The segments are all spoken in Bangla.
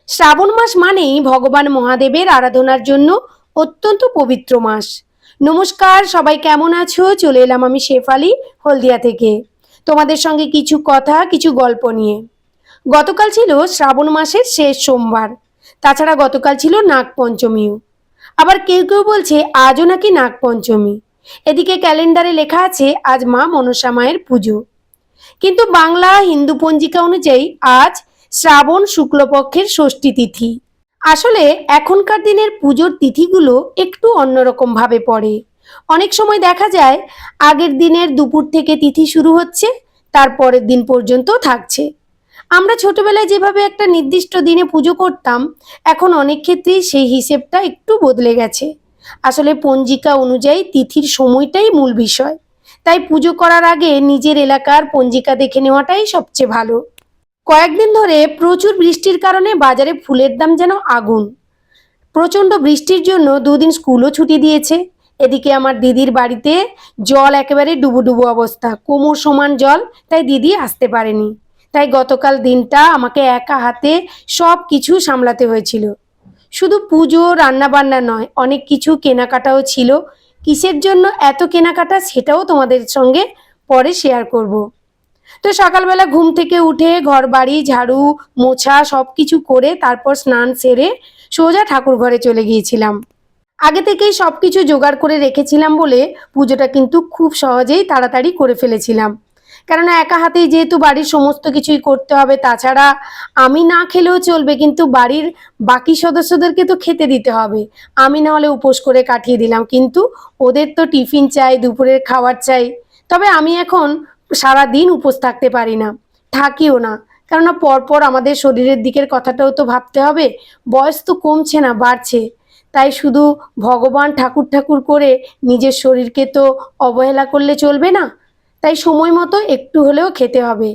শ্রাবণ মাস মানেই ভগবান মহাদেবের আরাধনার জন্য অত্যন্ত পবিত্র মাস। নমস্কার, সবাই কেমন আছো? চলে এলাম আমি শেফালি, হলদিয়া থেকে, তোমাদের সঙ্গে কিছু কথা, কিছু গল্প নিয়ে। গতকাল ছিল শ্রাবণ মাসের শেষ সোমবার, তাছাড়া গতকাল ছিল নাগপঞ্চমীও। আবার কেউ কেউ বলছে আজও নাকি নাগপঞ্চমী। এদিকে ক্যালেন্ডারে লেখা আছে আজ মা মনসা মায়ের পুজো, কিন্তু বাংলা হিন্দু পঞ্জিকা অনুযায়ী আজ শ্রাবণ শুক্লপক্ষের ষষ্ঠী তিথি। আসলে এখনকার দিনের পুজোর তিথিগুলো একটু অন্যরকম ভাবে পড়ে। অনেক সময় দেখা যায় আগের দিনের দুপুর থেকে তিথি শুরু হচ্ছে, তার পরের দিন পর্যন্ত থাকছে। আমরা ছোটবেলায় যেভাবে একটা নির্দিষ্ট দিনে পুজো করতাম, এখন অনেক ক্ষেত্রেই সেই হিসেবটা একটু বদলে গেছে। আসলে পঞ্জিকা অনুযায়ী তিথির সময়টাই মূল বিষয়। তাই পুজো করার আগে নিজের এলাকার পঞ্জিকা দেখে নেওয়াটাই সবচেয়ে ভালো। কয়েকদিন ধরে প্রচুর বৃষ্টির কারণে বাজারে ফুলের দাম যেন আগুন। প্রচণ্ড বৃষ্টির জন্য দুদিন স্কুলও ছুটি দিয়েছে। এদিকে আমার দিদির বাড়িতে জল একেবারে ডুবো ডুবো অবস্থা, কোমর সমান জল, তাই দিদি আসতে পারেনি। তাই গতকাল দিনটা আমাকে একা হাতে সব কিছু সামলাতে হয়েছিল। শুধু পুজো রান্না বান্না নয়, অনেক কিছু কেনাকাটাও ছিল। কিসের জন্য এত কেনাকাটা সেটাও তোমাদের সঙ্গে পরে শেয়ার করব। তো সকালবেলা ঘুম থেকে উঠে ঘর বাড়ি ঝাড়ু মোছা সব কিছু করে তারপর স্নান সেরে সোজা ঠাকুর ঘরে চলে গিয়েছিলাম। আগে থেকেই সব কিছু জোগাড় করে রেখেছিলাম বলে পুজোটা কিন্তু খুব সহজেই তাড়াতাড়ি করে ফেলেছিলাম। কেননা একা হাতেই যেহেতু বাড়ির সমস্ত কিছুই করতে হবে, তাছাড়া আমি না খেলেও চলবে, কিন্তু বাড়ির বাকি সদস্যদেরকে তো খেতে দিতে হবে। আমি না হলে উপোস করে কাটিয়ে দিলাম, কিন্তু ওদের তো টিফিন চাই, দুপুরের খাবার চাই। তবে আমি এখন সারা দিন উপোস থাকতে পারি না, থাকিও না। কেননা পরপর আমাদের শরীরের দিকের কথাটাও তো ভাবতে হবে। বয়স তো কমছে না, বাড়ছে। তাই শুধু ভগবান ঠাকুর ঠাকুর করে নিজের শরীরকে তো অবহেলা করলে চলবে না। তাই সময় মতো একটু হলেও খেতে হবে।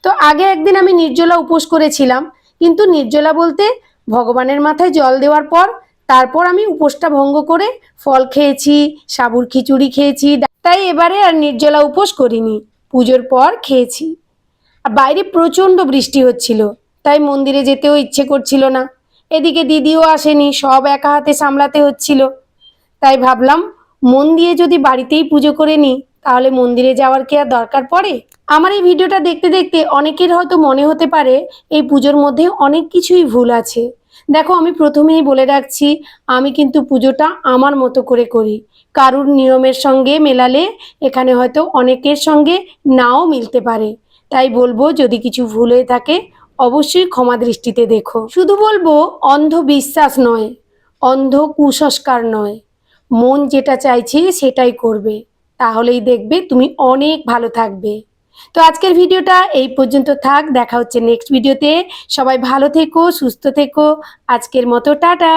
তো আগে একদিন আমি নির্জলা উপোস করেছিলাম, কিন্তু নির্জলা বলতে ভগবানের মাথায় জল দেওয়ার পর তারপর আমি উপোসটা ভঙ্গ করে ফল খেয়েছি, সাবুর খিচুড়ি খেয়েছি। তাই এবারে আর নির্জলা উপোস করিনি, পুজোর পর খেয়েছি। আর বাইরে প্রচণ্ড বৃষ্টি হচ্ছিল, তাই মন্দিরে যেতেও ইচ্ছে করছিল না। এদিকে দিদিও আসেনি, সব একা হাতে সামলাতে হচ্ছিল। তাই ভাবলাম মন দিয়ে যদি বাড়িতেই পুজো করে নিই, তাহলে মন্দিরে যাওয়ার কি আর দরকার পড়ে? আমার এই ভিডিওটা দেখতে দেখতে অনেকের হয়তো মনে হতে পারে এই পুজোর মধ্যে অনেক কিছুই ভুল আছে। দেখো, আমি প্রথমেই বলে রাখছি, আমি কিন্তু পুজোটা আমার মতো করে করি। কারুর নিয়মের সঙ্গে মেলালে এখানে হয়তো অনেকের সঙ্গে নাও মিলতে পারে। তাই বলবো যদি কিছু ভুল হয়ে থাকে অবশ্যই ক্ষমা দৃষ্টিতে দেখো। শুধু বলবো অন্ধবিশ্বাস নয়, অন্ধ কুসংস্কার নয়, মন যেটা চাইছে সেটাই করবে, তাহলেই দেখবে তুমি অনেক ভালো থাকবে। তো আজকের ভিডিওটা এই পর্যন্ত থাক, দেখা হচ্ছে নেক্সট ভিডিওতে। সবাই ভালো থেকো, সুস্থ থেকো। আজকের মতো টাটা।